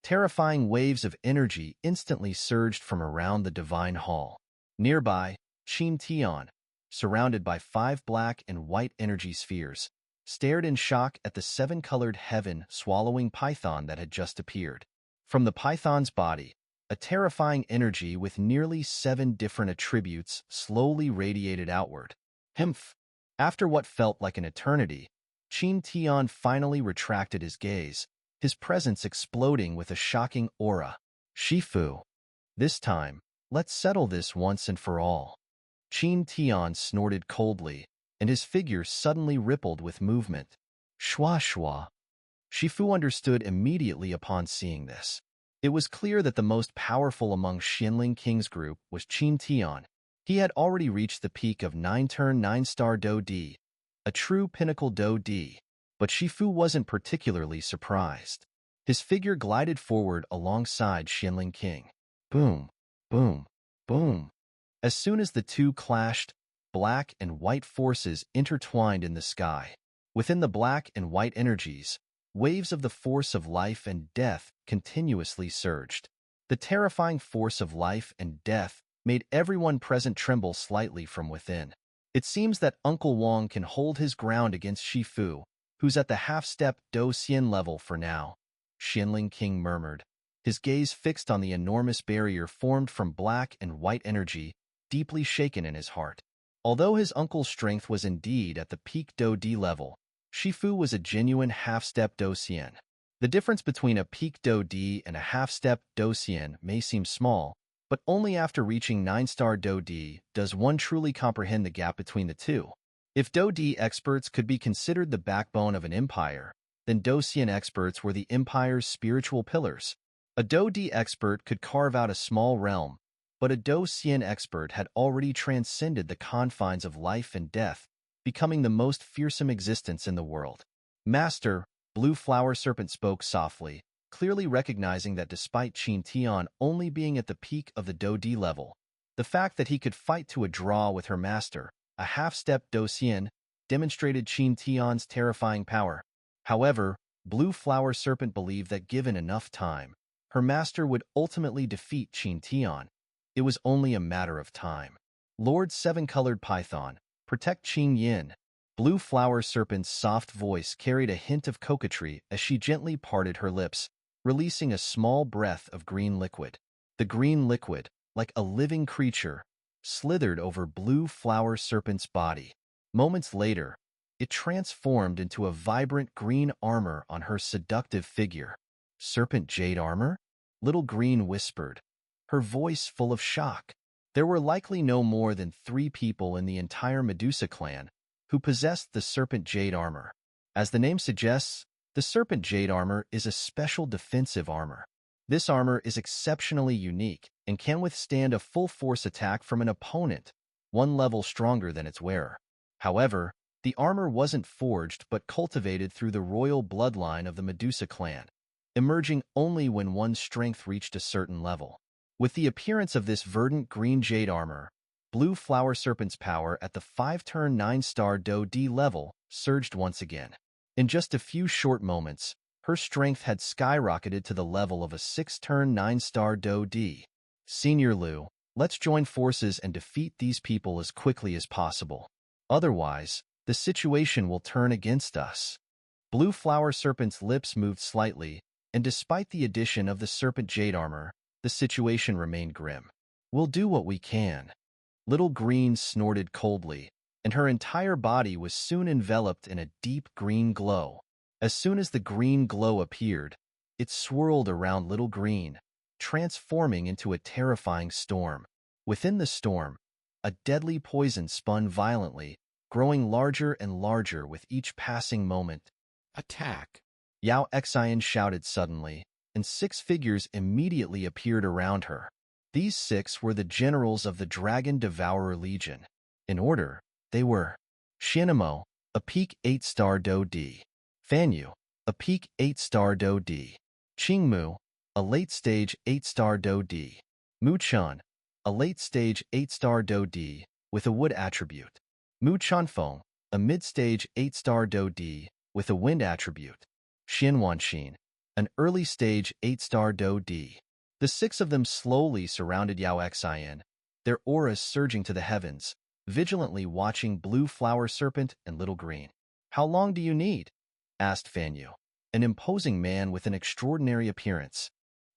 Terrifying waves of energy instantly surged from around the divine hall. Nearby, Qing Yan, surrounded by 5 black and white energy spheres, stared in shock at the 7-colored heaven-swallowing python that had just appeared. From the python's body, a terrifying energy with nearly 7 different attributes slowly radiated outward. Humph! After what felt like an eternity, Qing Yan finally retracted his gaze, his presence exploding with a shocking aura. Shifu. This time, let's settle this once and for all. Qing Yan snorted coldly, and his figure suddenly rippled with movement. Shua shua. Shifu understood immediately upon seeing this. It was clear that the most powerful among Xianling King's group was Qing Yan. He had already reached the peak of 9-turn 9-star Do D, a true pinnacle Do D. But Shifu wasn't particularly surprised. His figure glided forward alongside Xianling King. Boom, boom, boom. As soon as the two clashed, black and white forces intertwined in the sky. Within the black and white energies, waves of the force of life and death continuously surged. The terrifying force of life and death made everyone present tremble slightly from within. It seems that Uncle Wang can hold his ground against Shifu, who's at the half-step Do Xian level for now, Xianling King murmured, his gaze fixed on the enormous barrier formed from black and white energy, deeply shaken in his heart. Although his uncle's strength was indeed at the peak Do D level, Shifu was a genuine half-step Do Xian. The difference between a peak Do D and a half-step Do Xian may seem small, but only after reaching 9-star Do D does one truly comprehend the gap between the two. If Do D experts could be considered the backbone of an empire, then Do Xian experts were the empire's spiritual pillars. A Do D expert could carve out a small realm, but a Do Xian expert had already transcended the confines of life and death, becoming the most fearsome existence in the world. Master, Blue Flower Serpent spoke softly, clearly recognizing that despite Qing Yan only being at the peak of the Do D level, the fact that he could fight to a draw with her master, a half-step Do Xian, demonstrated Qing Yan's terrifying power. However, Blue Flower Serpent believed that given enough time, her master would ultimately defeat Qing Yan. It was only a matter of time. Lord 7-Colored Python, protect Qing Yan. Blue Flower Serpent's soft voice carried a hint of coquetry as she gently parted her lips, releasing a small breath of green liquid. The green liquid, like a living creature, slithered over Blue Flower Serpent's body. Moments later, it transformed into a vibrant green armor on her seductive figure. Serpent Jade armor? Little Green whispered, her voice full of shock. There were likely no more than 3 people in the entire Medusa clan who possessed the Serpent Jade armor. As the name suggests, the Serpent Jade armor is a special defensive armor. This armor is exceptionally unique and can withstand a full-force attack from an opponent, 1 level stronger than its wearer. However, the armor wasn't forged but cultivated through the royal bloodline of the Medusa clan, emerging only when one's strength reached a certain level. With the appearance of this verdant green jade armor, Blue Flower Serpent's power at the 5-turn 9-star Do D level surged once again. In just a few short moments, her strength had skyrocketed to the level of a 6-turn 9-star Do D. Senior Liu, let's join forces and defeat these people as quickly as possible. Otherwise, the situation will turn against us. Blue Flower Serpent's lips moved slightly, and despite the addition of the Serpent Jade armor, the situation remained grim. We'll do what we can. Little Green snorted coldly, and her entire body was soon enveloped in a deep green glow. As soon as the green glow appeared, it swirled around Little Green, transforming into a terrifying storm. Within the storm, a deadly poison spun violently, growing larger and larger with each passing moment. Attack! Yao Xin shouted suddenly, and 6 figures immediately appeared around her. These 6 were the generals of the Dragon Devourer Legion. In order, they were Xianmo, a peak 8-star Do D; Fanyu, a peak 8-star Do D; Qingmu, a late-stage 8-star Do D; Muchan, a late-stage 8-star Do D with a wood attribute; Mu Chanfeng, a mid-stage 8-star Do D with a wind attribute; Xianwanxin, an early-stage 8-star Do D. The 6 of them slowly surrounded Yao Xin, their auras surging to the heavens, vigilantly watching Blue Flower Serpent and Little Green. "How long do you need?" asked Fan Yu, an imposing man with an extraordinary appearance.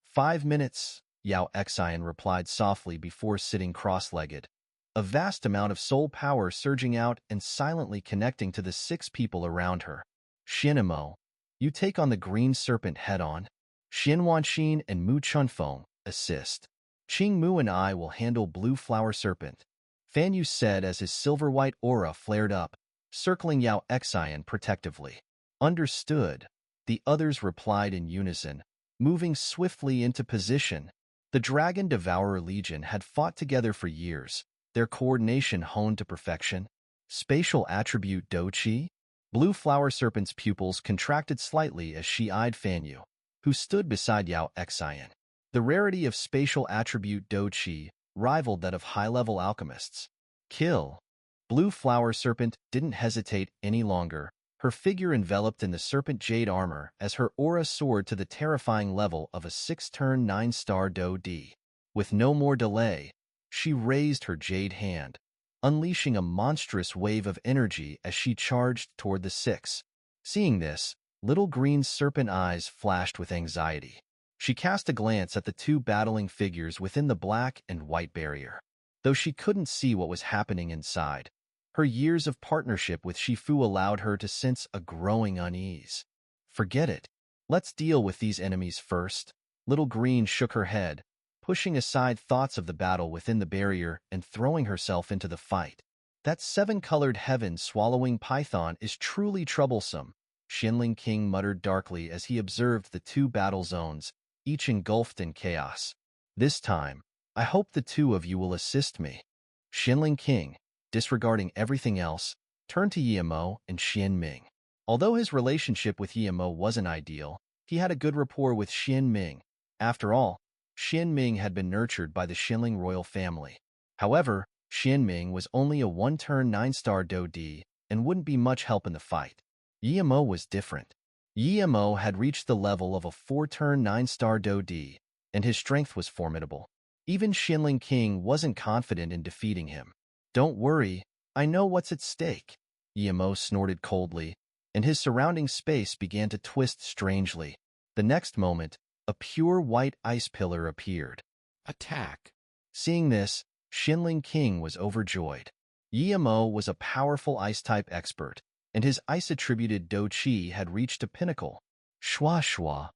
5 minutes, Yao Xin replied softly before sitting cross-legged, a vast amount of soul power surging out and silently connecting to the 6 people around her. "Xianmo, you take on the Green Serpent head-on. Xin Wanxin and Mu Chunfeng assist. Qing Mu and I will handle Blue Flower Serpent," Fan Yu said as his silver-white aura flared up, circling Yao Xin protectively. "Understood," the others replied in unison, moving swiftly into position. The Dragon Devourer Legion had fought together for years, their coordination honed to perfection. Spatial attribute Doqi? Blue Flower Serpent's pupils contracted slightly as she eyed Fan Yu, who stood beside Yao Xin. The rarity of spatial attribute Doqi rivaled that of high-level alchemists. "Kill." Blue Flower Serpent didn't hesitate any longer, her figure enveloped in the Serpent Jade armor as her aura soared to the terrifying level of a 6-turn 9-star Do D. With no more delay, she raised her Jade hand, unleashing a monstrous wave of energy as she charged toward the 6. Seeing this, Little Green's serpent eyes flashed with anxiety. She cast a glance at the 2 battling figures within the black and white barrier. Though she couldn't see what was happening inside, her years of partnership with Shifu allowed her to sense a growing unease. "Forget it. Let's deal with these enemies first." Little Green shook her head, pushing aside thoughts of the battle within the barrier and throwing herself into the fight. "That 7-colored heaven-swallowing python is truly troublesome," Xianling King muttered darkly as he observed the 2 battle zones, each engulfed in chaos. "This time, I hope the 2 of you will assist me." Xianling King, disregarding everything else, turned to Yimo and Xian Ming. Although his relationship with Yimo wasn't ideal, he had a good rapport with Xian Ming. After all, Xian Ming had been nurtured by the Xianling royal family. However, Xian Ming was only a 1-turn 9-star Do D and wouldn't be much help in the fight. Yimo was different. Yimo had reached the level of a 4-turn 9-star Do D, and his strength was formidable. Even Xianling King wasn't confident in defeating him. "Don't worry, I know what's at stake," Yimo snorted coldly, and his surrounding space began to twist strangely. The next moment, a pure white ice pillar appeared. "Attack!" Seeing this, Xianling King was overjoyed. Yimo was a powerful ice-type expert, and his ice-attributed Do Qi had reached a pinnacle. Shua shua.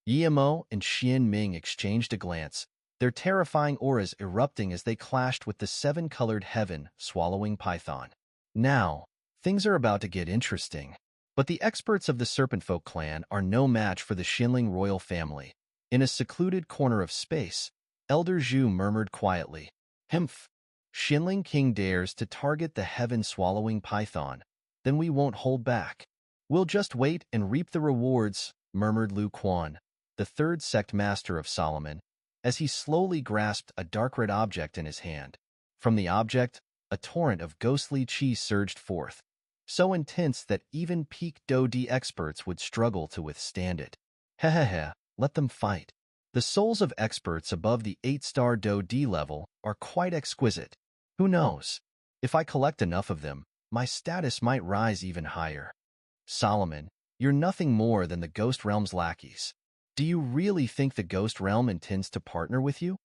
Yimo and Xian Ming exchanged a glance, their terrifying auras erupting as they clashed with the 7-colored heaven-swallowing python. Now, things are about to get interesting. But the experts of the Serpentfolk clan are no match for the Xianling royal family. In a secluded corner of space, Elder Zhu murmured quietly, "Hmph. Xianling King dares to target the heaven-swallowing python. Then we won't hold back. We'll just wait and reap the rewards," murmured Lu Quan, the 3rd sect master of Solomon, as he slowly grasped a dark red object in his hand. From the object, a torrent of ghostly qi surged forth, so intense that even peak Do D experts would struggle to withstand it. Hehehe, let them fight. The souls of experts above the 8-star Do D level are quite exquisite. Who knows? If I collect enough of them, my status might rise even higher. Solomon, you're nothing more than the Ghost Realm's lackeys. Do you really think the Ghost Realm intends to partner with you?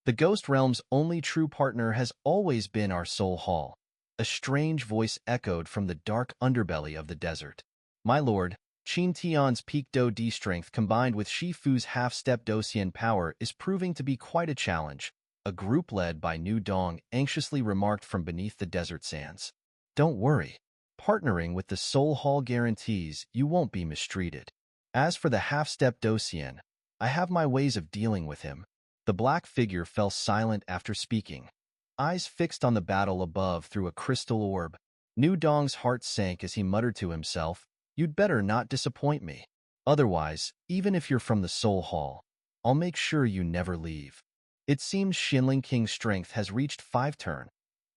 The Ghost Realm's only true partner has always been our Soul Hall. A strange voice echoed from the dark underbelly of the desert. "My lord, Qin Tian's peak Do D strength combined with Shifu's half-step Docian power is proving to be quite a challenge," a group led by Nu Dong anxiously remarked from beneath the desert sands. "Don't worry. Partnering with the Soul Hall guarantees you won't be mistreated. As for the half-step Docian, I have my ways of dealing with him." The black figure fell silent after speaking, eyes fixed on the battle above through a crystal orb. Nu Dong's heart sank as he muttered to himself, "You'd better not disappoint me. Otherwise, even if you're from the Soul Hall, I'll make sure you never leave." It seems Xianling King's strength has reached 5-turn.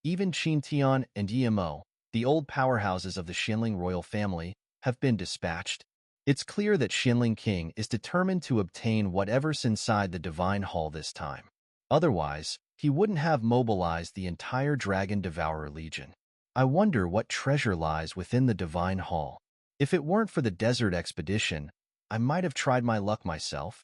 Even Qin Tian and Yimo, the old powerhouses of the Xianling royal family, have been dispatched. It's clear that Xianling King is determined to obtain whatever's inside the Divine Hall this time. Otherwise, he wouldn't have mobilized the entire Dragon Devourer Legion. I wonder what treasure lies within the Divine Hall. If it weren't for the desert expedition, I might have tried my luck myself.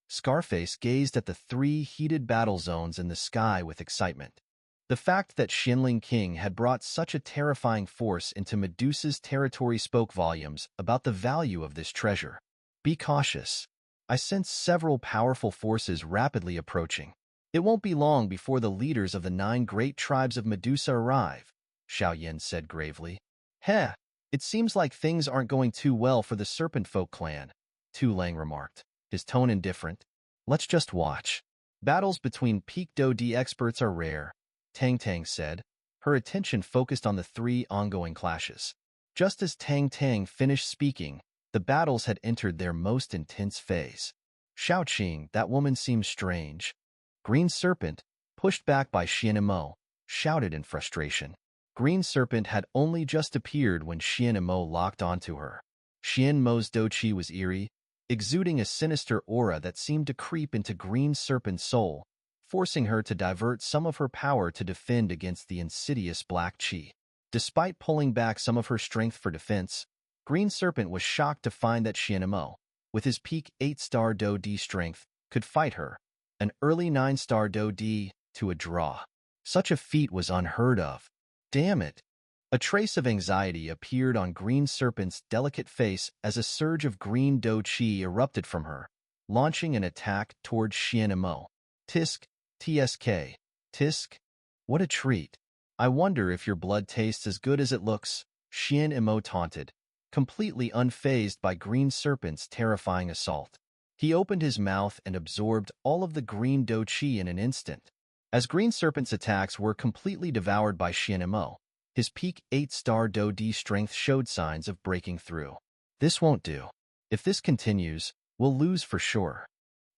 Scarface gazed at the 3 heated battle zones in the sky with excitement. The fact that Xianling King had brought such a terrifying force into Medusa's territory spoke volumes about the value of this treasure. Be cautious. I sense several powerful forces rapidly approaching. It won't be long before the leaders of the 9 great tribes of Medusa arrive, Xiao Yan said gravely. Heh, it seems like things aren't going too well for the Serpentfolk clan, Tu Lang remarked, his tone indifferent. Let's just watch. Battles between peak Do-D experts are rare, Tang Tang said, her attention focused on the 3 ongoing clashes. Just as Tang Tang finished speaking, the battles had entered their most intense phase. Shaoqing, that woman seems strange. Green Serpent, pushed back by Xianimo, shouted in frustration. Green Serpent had only just appeared when Xianimo locked onto her. Xianmo's doqi was eerie, exuding a sinister aura that seemed to creep into Green Serpent's soul, forcing her to divert some of her power to defend against the insidious black qi. Despite pulling back some of her strength for defense, Green Serpent was shocked to find that Xianimo, with his peak 8-star Do-D strength, could fight her, an early 9-star Do-D, to a draw. Such a feat was unheard of. Damn it! A trace of anxiety appeared on Green Serpent's delicate face as a surge of green Do-Chi erupted from her, launching an attack towards Xianimo. Tisk, TSK. Tisk? What a treat. I wonder if your blood tastes as good as it looks, Xianimo taunted, completely unfazed by Green Serpent's terrifying assault. He opened his mouth and absorbed all of the green Do-Chi in an instant. As Green Serpent's attacks were completely devoured by Xianimo, his peak 8-star Do-D strength showed signs of breaking through. This won't do. If this continues, we'll lose for sure,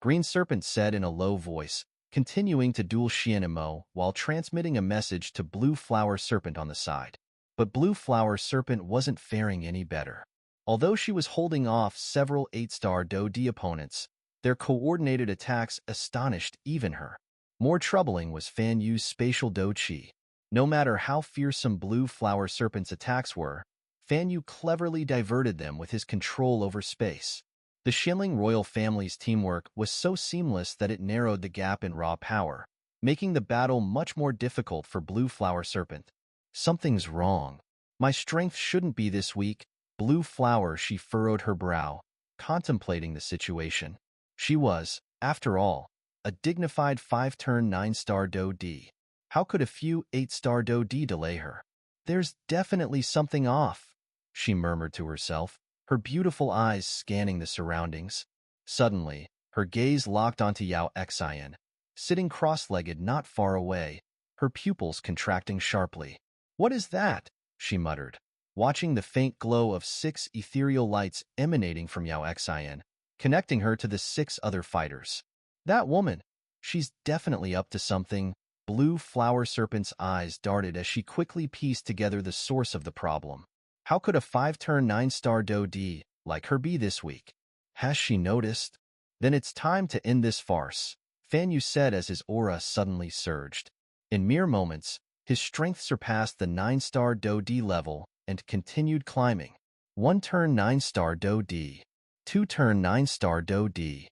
Green Serpent said in a low voice, continuing to duel Xianimo while transmitting a message to Blue Flower Serpent on the side. But Blue Flower Serpent wasn't faring any better. Although she was holding off several 8-star Do-D opponents, their coordinated attacks astonished even her. More troubling was Fan Yu's Spatial Do-Chi. No matter how fearsome Blue Flower Serpent's attacks were, Fan Yu cleverly diverted them with his control over space. The Xianling royal family's teamwork was so seamless that it narrowed the gap in raw power, making the battle much more difficult for Blue Flower Serpent. Something's wrong. My strength shouldn't be this weak. Blue Flower, she furrowed her brow, contemplating the situation. She was, after all, a dignified 5-turn 9-star Do-D. How could a few 8-star Do-D delay her? There's definitely something off, she murmured to herself, her beautiful eyes scanning the surroundings. Suddenly, her gaze locked onto Yao Xin, sitting cross-legged not far away, her pupils contracting sharply. What is that? She muttered, watching the faint glow of 6 ethereal lights emanating from Yao Xin, connecting her to the 6 other fighters. That woman, she's definitely up to something. Blue Flower Serpent's eyes darted as she quickly pieced together the source of the problem. How could a 5-turn 9-star Do-D like her be this weak? Has she noticed? Then it's time to end this farce, Fan Yu said as his aura suddenly surged. In mere moments, his strength surpassed the 9-star Do-D level and continued climbing. 1-turn 9-star Do-D, 2-turn 9-star Do-D,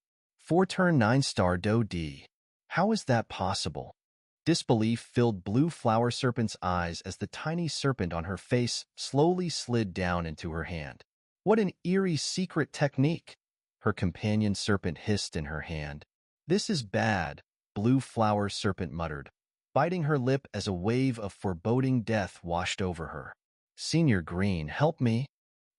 4-turn 9-star Do-D. How is that possible? Disbelief filled Blue Flower Serpent's eyes as the tiny serpent on her face slowly slid down into her hand. What an eerie secret technique! Her companion serpent hissed in her hand. This is bad, Blue Flower Serpent muttered, biting her lip as a wave of foreboding death washed over her. Senior Green, help me!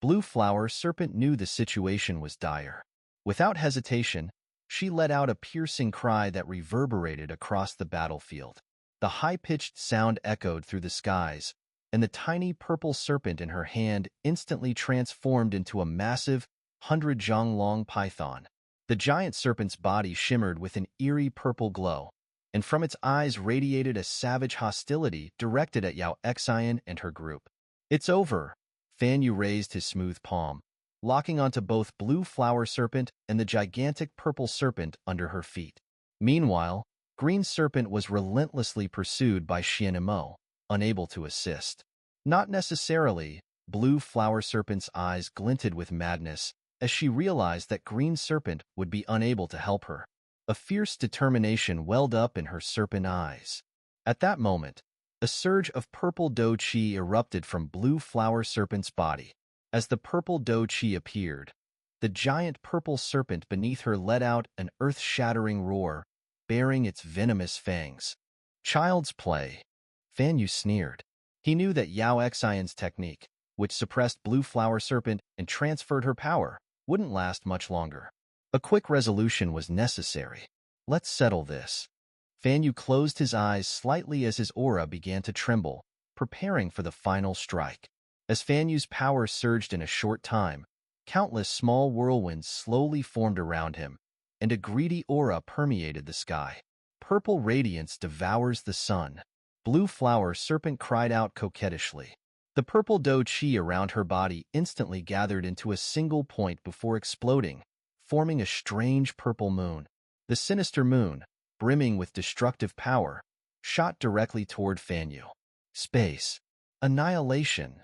Blue Flower Serpent knew the situation was dire. Without hesitation, she let out a piercing cry that reverberated across the battlefield. The high-pitched sound echoed through the skies, and the tiny purple serpent in her hand instantly transformed into a massive, 100-zhang-long python. The giant serpent's body shimmered with an eerie purple glow, and from its eyes radiated a savage hostility directed at Yao Xin and her group. It's over. Fan Yu raised his smooth palm, locking onto both Blue Flower Serpent and the gigantic Purple Serpent under her feet. Meanwhile, Green Serpent was relentlessly pursued by Xianmo, unable to assist. Not necessarily. Blue Flower Serpent's eyes glinted with madness as she realized that Green Serpent would be unable to help her. A fierce determination welled up in her serpent eyes. At that moment, a surge of purple Do Qi erupted from Blue Flower Serpent's body. As the purple Do Qi appeared, the giant purple serpent beneath her let out an earth-shattering roar, baring its venomous fangs. Child's play. Fan Yu sneered. He knew that Yao Xin's technique, which suppressed Blue Flower Serpent and transferred her power, wouldn't last much longer. A quick resolution was necessary. Let's settle this. Fan Yu closed his eyes slightly as his aura began to tremble, preparing for the final strike. As Fan Yu's power surged in a short time, countless small whirlwinds slowly formed around him, and a greedy aura permeated the sky. Purple radiance devours the sun. Blue Flower Serpent cried out coquettishly. The purple Do Qi around her body instantly gathered into a single point before exploding, forming a strange purple moon. The sinister moon, brimming with destructive power, shot directly toward Fan Yu. Space. Annihilation.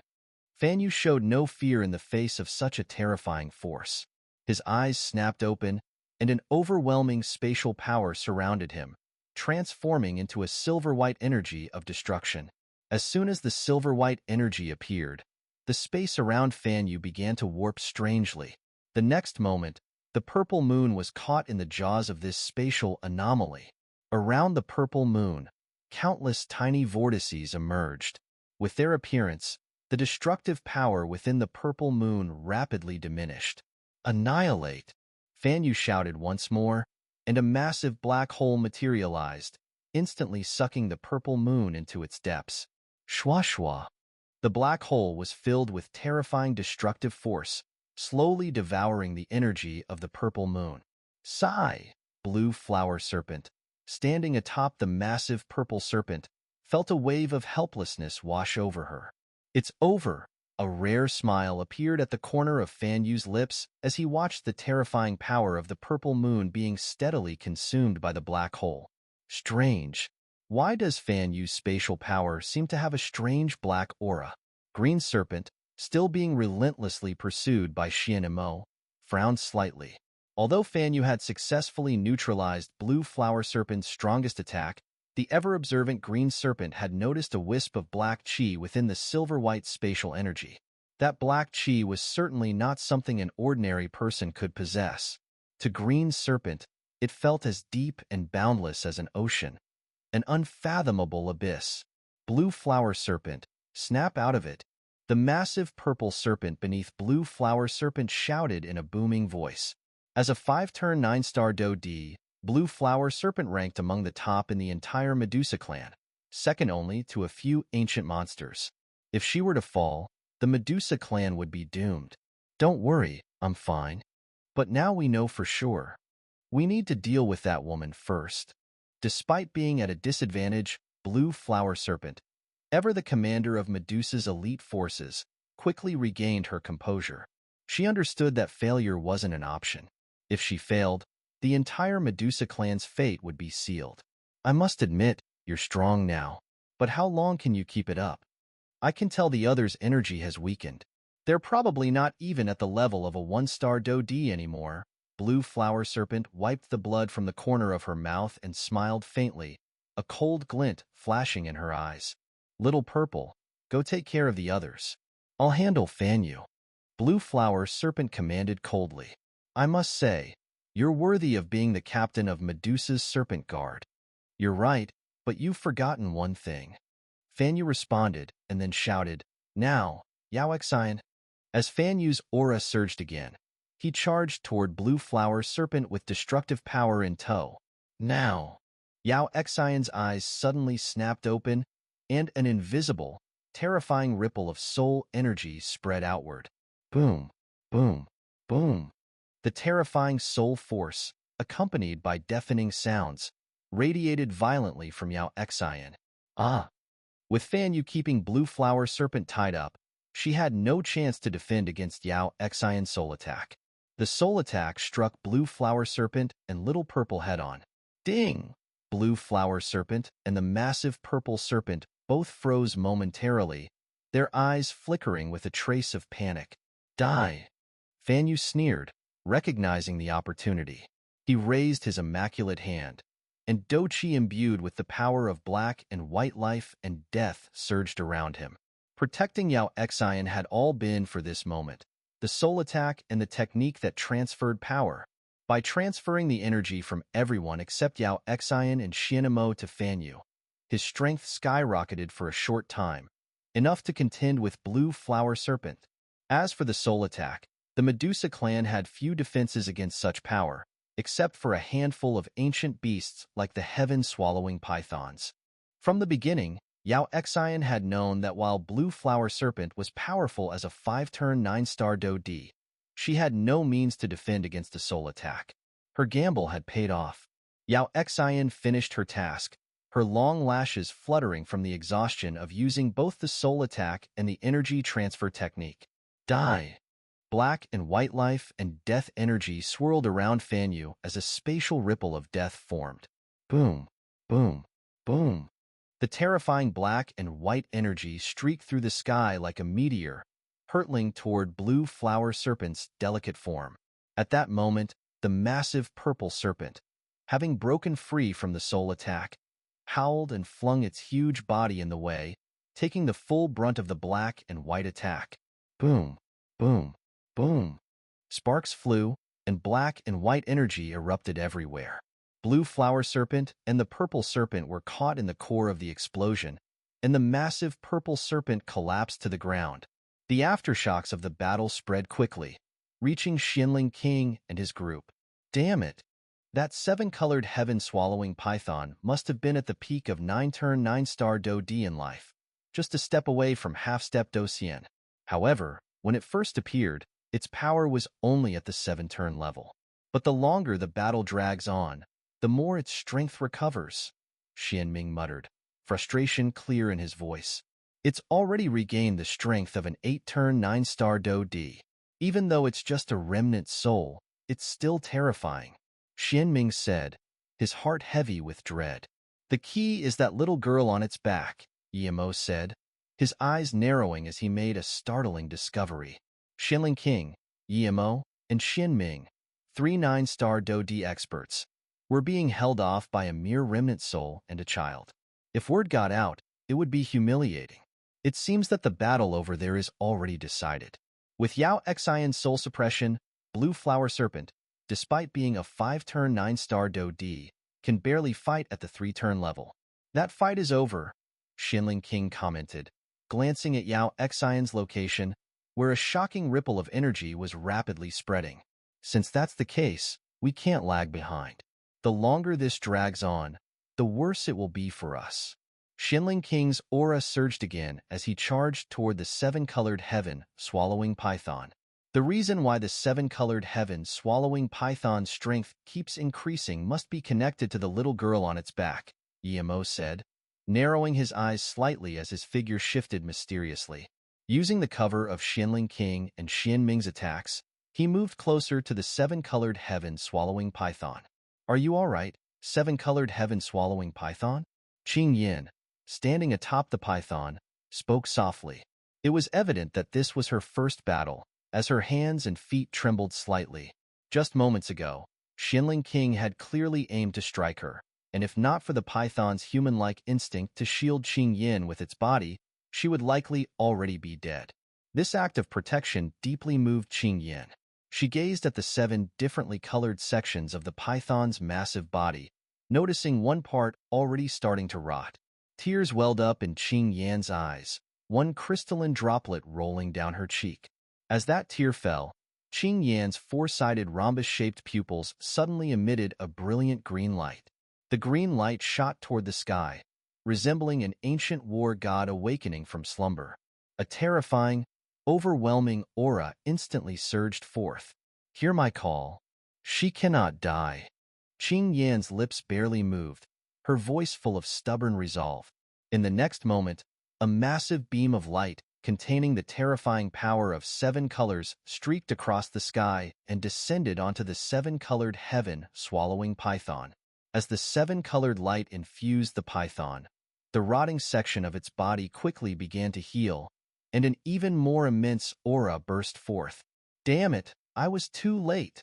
Fan Yu showed no fear in the face of such a terrifying force. His eyes snapped open, and an overwhelming spatial power surrounded him, transforming into a silver-white energy of destruction. As soon as the silver-white energy appeared, the space around Fan Yu began to warp strangely. The next moment, the purple moon was caught in the jaws of this spatial anomaly. Around the purple moon, countless tiny vortices emerged. With their appearance, the destructive power within the purple moon rapidly diminished. Annihilate! Fan Yu shouted once more, and a massive black hole materialized, instantly sucking the purple moon into its depths. Shwa shwa. The black hole was filled with terrifying destructive force, slowly devouring the energy of the purple moon. Sigh! Blue Flower Serpent, standing atop the massive purple serpent, felt a wave of helplessness wash over her. It's over! A rare smile appeared at the corner of Fan Yu's lips as he watched the terrifying power of the purple moon being steadily consumed by the black hole. Strange. Why does Fan Yu's spatial power seem to have a strange black aura? Green Serpent, still being relentlessly pursued by Xianmo, frowned slightly. Although Fan Yu had successfully neutralized Blue Flower Serpent's strongest attack, the ever-observant Green Serpent had noticed a wisp of black qi within the silver-white spatial energy. That black qi was certainly not something an ordinary person could possess. To Green Serpent, it felt as deep and boundless as an ocean. An unfathomable abyss. Blue Flower Serpent, snap out of it. The massive purple serpent beneath Blue Flower Serpent shouted in a booming voice. As a 5-turn 9-star Do-D, Blue Flower Serpent ranked among the top in the entire Medusa clan, second only to a few ancient monsters. If she were to fall, the Medusa clan would be doomed. Don't worry, I'm fine. But now we know for sure. We need to deal with that woman first. Despite being at a disadvantage, Blue Flower Serpent, ever the commander of Medusa's elite forces, quickly regained her composure. She understood that failure wasn't an option. If she failed, the entire Medusa clan's fate would be sealed. I must admit, you're strong now, but how long can you keep it up? I can tell the others' energy has weakened. They're probably not even at the level of a 1-star Do-D anymore. Blue Flower Serpent wiped the blood from the corner of her mouth and smiled faintly, a cold glint flashing in her eyes. Little Purple, go take care of the others. I'll handle Fan Yu. Blue Flower Serpent commanded coldly. I must say, you're worthy of being the captain of Medusa's Serpent Guard. You're right, but you've forgotten one thing. Fan Yu responded and then shouted, Now, Yao Xin. As Fan Yu's aura surged again, he charged toward Blue Flower Serpent with destructive power in tow. Now! Yao Xin's eyes suddenly snapped open, and an invisible, terrifying ripple of soul energy spread outward. Boom, boom, boom. The terrifying soul force, accompanied by deafening sounds, radiated violently from Yao Xin. Ah! With Fan Yu keeping Blue Flower Serpent tied up, She had no chance to defend against Yao Xion's soul attack. The soul attack struck Blue Flower Serpent and Little Purple head-on. Ding! Blue Flower Serpent and the massive Purple Serpent both froze momentarily, their eyes flickering with a trace of panic. Die! Fan Yu sneered, recognizing the opportunity. He raised his immaculate hand, and Do Qi, imbued with the power of black and white life and death, surged around him. Protecting Yao Xian had all been for this moment, the soul attack and the technique that transferred power. By transferring the energy from everyone except Yao Xian and Xianmo to Fan Yu, his strength skyrocketed for a short time, enough to contend with Blue Flower Serpent. As for the soul attack, the Medusa clan had few defenses against such power, except for a handful of ancient beasts like the heaven-swallowing pythons. From the beginning, Yao Xian had known that while Blue Flower Serpent was powerful as a 5-turn 9-star Do-D, she had no means to defend against a soul attack. Her gamble had paid off. Yao Xian finished her task, her long lashes fluttering from the exhaustion of using both the soul attack and the energy transfer technique. Die! Black and white life and death energy swirled around Fan Yu as a spatial ripple of death formed. Boom, boom, boom. The terrifying black and white energy streaked through the sky like a meteor, hurtling toward Blue Flower Serpent's delicate form. At that moment, the massive Purple Serpent, having broken free from the soul attack, howled and flung its huge body in the way, taking the full brunt of the black and white attack. Boom, boom, boom. Sparks flew, and black and white energy erupted everywhere. Blue Flower Serpent and the Purple Serpent were caught in the core of the explosion, and the massive Purple Serpent collapsed to the ground. The aftershocks of the battle spread quickly, reaching Xianling King and his group. Damn it! That 7-colored heaven-swallowing python must have been at the peak of 9-turn 9-star Do-D in life, just a step away from half-step Do-Xian. However, when it first appeared, its power was only at the 7-turn level. But the longer the battle drags on, the more its strength recovers, Xianming muttered, frustration clear in his voice. It's already regained the strength of an 8-turn 9-star Do-D. Even though it's just a remnant soul, it's still terrifying, Xianming said, his heart heavy with dread. The key is that little girl on its back, Yimo said, his eyes narrowing as he made a startling discovery. Xianling King, Yimo, and Xianming, 3 9-star Do-D experts, were being held off by a mere remnant soul and a child. If word got out, it would be humiliating. It seems that the battle over there is already decided. With Yao Xian's soul suppression, Blue Flower Serpent, despite being a 5-turn 9-star Do-D, can barely fight at the 3-turn level. That fight is over, Xianling King commented, glancing at Yao Xian's location, where a shocking ripple of energy was rapidly spreading. Since that's the case, we can't lag behind. The longer this drags on, the worse it will be for us. Xianling King's aura surged again as he charged toward the 7-colored heaven-swallowing python. The reason why the 7-colored heaven-swallowing python's strength keeps increasing must be connected to the little girl on its back, Yimo said, narrowing his eyes slightly as his figure shifted mysteriously. Using the cover of Xianling King and Xianming's attacks, he moved closer to the 7-colored heaven-swallowing python. Are you all right, 7-colored heaven-swallowing python? Qing Yan, standing atop the python, spoke softly. It was evident that this was her first battle, as her hands and feet trembled slightly. Just moments ago, Xianling King had clearly aimed to strike her, and if not for the python's human-like instinct to shield Qing Yan with its body, she would likely already be dead. This act of protection deeply moved Qing Yan. She gazed at the 7 differently colored sections of the python's massive body, noticing one part already starting to rot. Tears welled up in Qing Yan's eyes, one crystalline droplet rolling down her cheek. As that tear fell, Qing Yan's 4-sided rhombus-shaped pupils suddenly emitted a brilliant green light. The green light shot toward the sky, resembling an ancient war god awakening from slumber. A terrifying, overwhelming aura instantly surged forth. Hear my call. She cannot die. Qing Yan's lips barely moved, her voice full of stubborn resolve. In the next moment, a massive beam of light, containing the terrifying power of 7 colors, streaked across the sky and descended onto the 7-colored heaven swallowing python. As the 7-colored light infused the python, the rotting section of its body quickly began to heal, and an even more immense aura burst forth. Damn it, I was too late.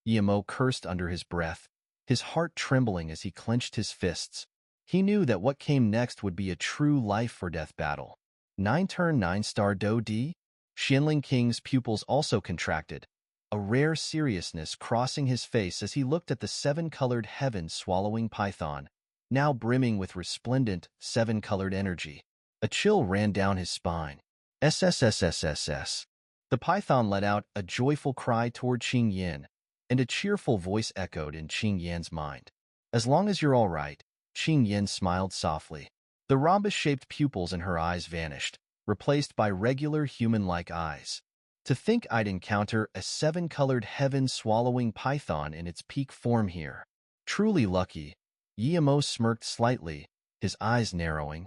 Yao cursed under his breath, his heart trembling as he clenched his fists. He knew that what came next would be a true life-or-death battle. 9-turn 9-star Do D? Xianling King's pupils also contracted, a rare seriousness crossing his face as he looked at the 7-colored heaven swallowing python, now brimming with resplendent 7-colored energy. A chill ran down his spine. SSSSSS. The python let out a joyful cry toward Qing Yan, and a cheerful voice echoed in Qing Yan's mind. As long as you're all right, Qing Yan smiled softly. The rhombus-shaped pupils in her eyes vanished, replaced by regular human-like eyes. To think I'd encounter a 7-colored heaven-swallowing python in its peak form here. Truly lucky. Yao smirked slightly, his eyes narrowing.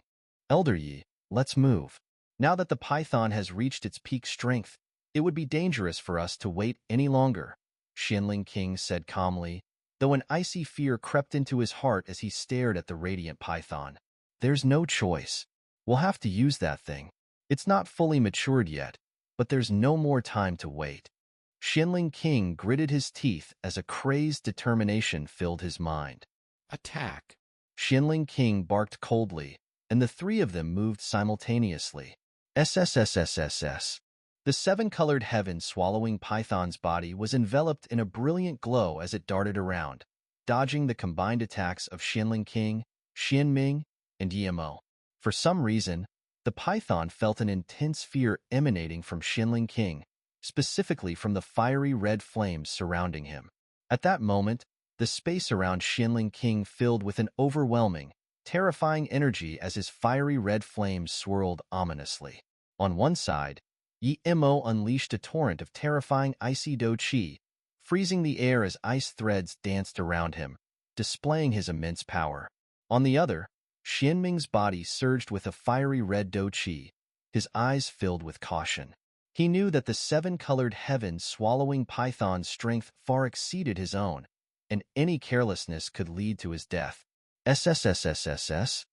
Elder Yi, let's move. Now that the python has reached its peak strength, it would be dangerous for us to wait any longer, Xianling King said calmly, though an icy fear crept into his heart as he stared at the radiant python. There's no choice. We'll have to use that thing. It's not fully matured yet, but there's no more time to wait. Xianling King gritted his teeth as a crazed determination filled his mind. Attack! Xianling King barked coldly, and the three of them moved simultaneously. SSSSSS. The 7-colored heaven swallowing python's body was enveloped in a brilliant glow as it darted around, dodging the combined attacks of Xianling King, Xianming, and Yao. For some reason, the python felt an intense fear emanating from Xianling King, specifically from the fiery red flames surrounding him. At that moment, the space around Xianling King filled with an overwhelming, terrifying energy as his fiery red flames swirled ominously. On one side, Yao unleashed a torrent of terrifying icy do qi, freezing the air as ice threads danced around him, displaying his immense power. On the other, Xianming's body surged with a fiery red do qi, his eyes filled with caution. He knew that the 7-colored heaven swallowing python's strength far exceeded his own, and any carelessness could lead to his death. SSSSSS?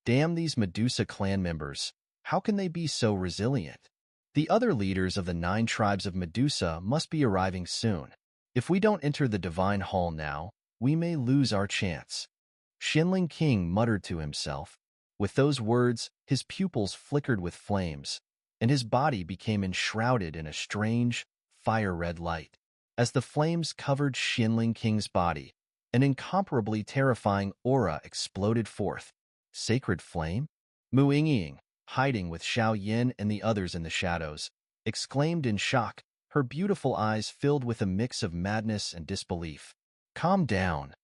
Damn these Medusa clan members. How can they be so resilient? The other leaders of the 9 tribes of Medusa must be arriving soon. If we don't enter the Divine Hall now, we may lose our chance. Xianling King muttered to himself. With those words, his pupils flickered with flames, and his body became enshrouded in a strange, fire-red light. As the flames covered Xianling King's body, an incomparably terrifying aura exploded forth. Sacred flame? Mu Yingying, hiding with Xiao Yan and the others in the shadows, exclaimed in shock, her beautiful eyes filled with a mix of madness and disbelief. Calm down.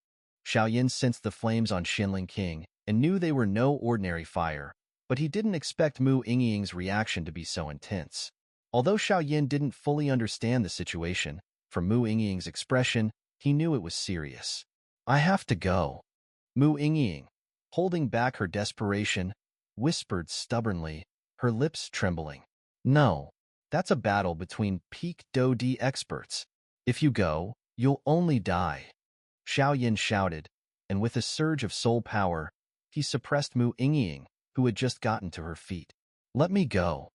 Xiao Yan sensed the flames on Xianling King and knew they were no ordinary fire, but he didn't expect Mu Yingying's reaction to be so intense. Although Xiao Yan didn't fully understand the situation, from Mu Yingying's expression, he knew it was serious. I have to go. Mu Yingying, holding back her desperation, whispered stubbornly, her lips trembling. No, that's a battle between peak Do D experts. If you go, you'll only die. Xiao Yan shouted, and with a surge of soul power, he suppressed Mu Yingying, who had just gotten to her feet. Let me go.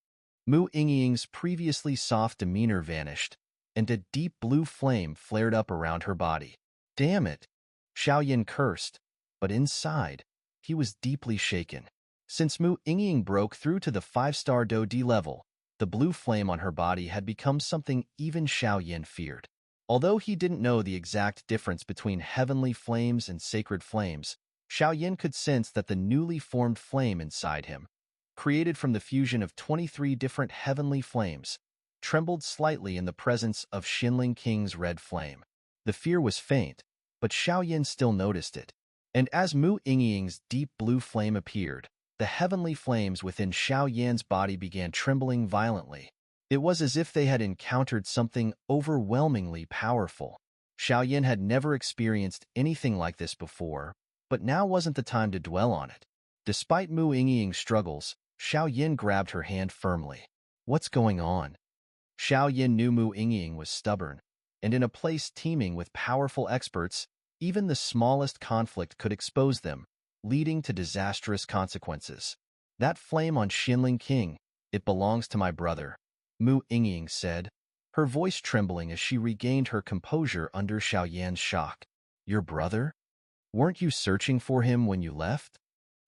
Mu Yingying's previously soft demeanor vanished, and a deep blue flame flared up around her body. Damn it! Xiao Yan cursed, but inside, he was deeply shaken. Since Mu Yingying broke through to the 5-star Do D level, the blue flame on her body had become something even Xiao Yan feared. Although he didn't know the exact difference between heavenly flames and sacred flames, Xiao Yan could sense that the newly formed flame inside him, created from the fusion of 23 different heavenly flames, trembled slightly in the presence of Xianling King's red flame. The fear was faint, but Xiao Yan still noticed it. And as Mu Yingying's deep blue flame appeared, the heavenly flames within Xiao Yan's body began trembling violently. It was as if they had encountered something overwhelmingly powerful. Xiao Yan had never experienced anything like this before, but now wasn't the time to dwell on it. Despite Mu Yingying's struggles, Xiao Yan grabbed her hand firmly. What's going on? Xiao Yin knew Mu Yingying was stubborn, and in a place teeming with powerful experts, even the smallest conflict could expose them, leading to disastrous consequences. That flame on Xinling King, it belongs to my brother, Mu Yingying said, her voice trembling as she regained her composure under Xiao Yan's shock. Your brother? Weren't you searching for him when you left?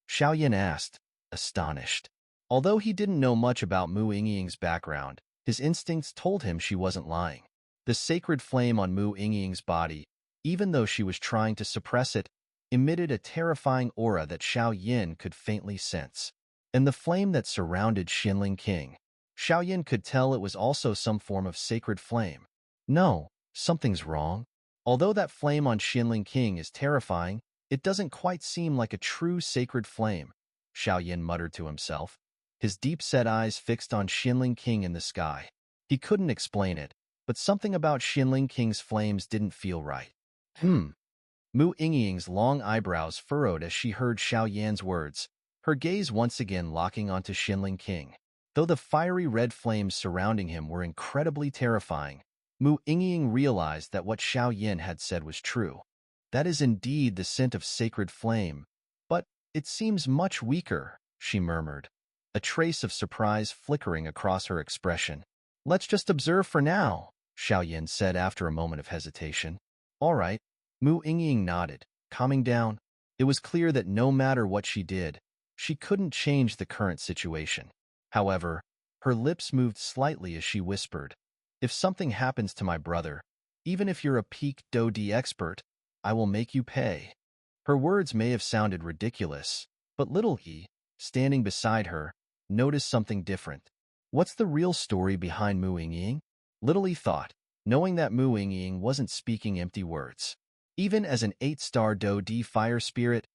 Xiao Yan asked, astonished. Although he didn't know much about Mu Yingying's background, his instincts told him she wasn't lying. The sacred flame on Mu Yingying's body, even though she was trying to suppress it, emitted a terrifying aura that Xiao Yin could faintly sense. And the flame that surrounded Xinling King, Xiao Yin could tell it was also some form of sacred flame. No, something's wrong. Although that flame on Xinling King is terrifying, it doesn't quite seem like a true sacred flame, Xiao Yin muttered to himself, his deep-set eyes fixed on Xinling King in the sky. He couldn't explain it, but something about Xinling King's flames didn't feel right. Mu Yingying's long eyebrows furrowed as she heard Xiao Yan's words, her gaze once again locking onto Xinling King. Though the fiery red flames surrounding him were incredibly terrifying, Mu Yingying realized that what Xiao Yan had said was true. That is indeed the scent of sacred flame, but it seems much weaker, she murmured, a trace of surprise flickering across her expression. Let's just observe for now, Xiao Yan said after a moment of hesitation. All right, Mu Yingying nodded, calming down. It was clear that no matter what she did, she couldn't change the current situation. However, her lips moved slightly as she whispered, if something happens to my brother, even if you're a peak Do-D expert, I will make you pay. Her words may have sounded ridiculous, but little He, standing beside her, noticed something different. What's the real story behind Mu Yingying? Little He thought, knowing that Mu Yingying wasn't speaking empty words. Even as an 8-star Do-D fire spirit,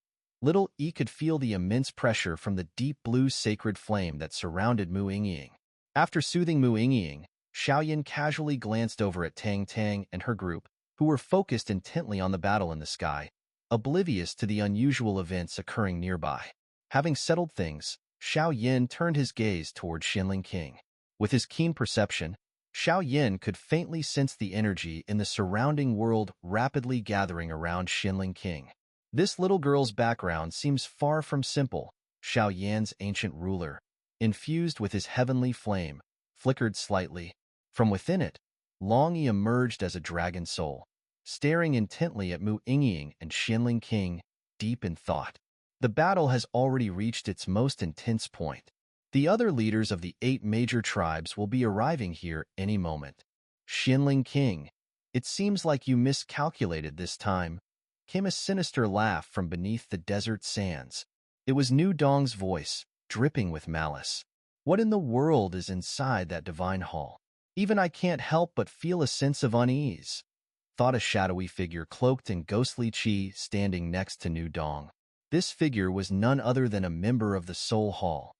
little E could feel the immense pressure from the deep blue sacred flame that surrounded Mu Yingying. After soothing Mu Yingying, Xiao Yan casually glanced over at Tang Tang and her group, who were focused intently on the battle in the sky, oblivious to the unusual events occurring nearby. Having settled things, Xiao Yan turned his gaze toward Xinling King. With his keen perception, Xiao Yan could faintly sense the energy in the surrounding world rapidly gathering around Xinling King. This little girl's background seems far from simple, Xiao Yan's ancient ruler, infused with his heavenly flame, flickered slightly. From within it, Long Yi emerged as a dragon soul, staring intently at Mu Yingying and Xinling King, deep in thought. The battle has already reached its most intense point. The other leaders of the 8 major tribes will be arriving here any moment. Xinling King, it seems like you miscalculated this time, came a sinister laugh from beneath the desert sands. It was Nu Dong's voice, dripping with malice. What in the world is inside that divine hall? Even I can't help but feel a sense of unease, thought a shadowy figure cloaked in ghostly chi standing next to Nu Dong. This figure was none other than a member of the Soul Hall,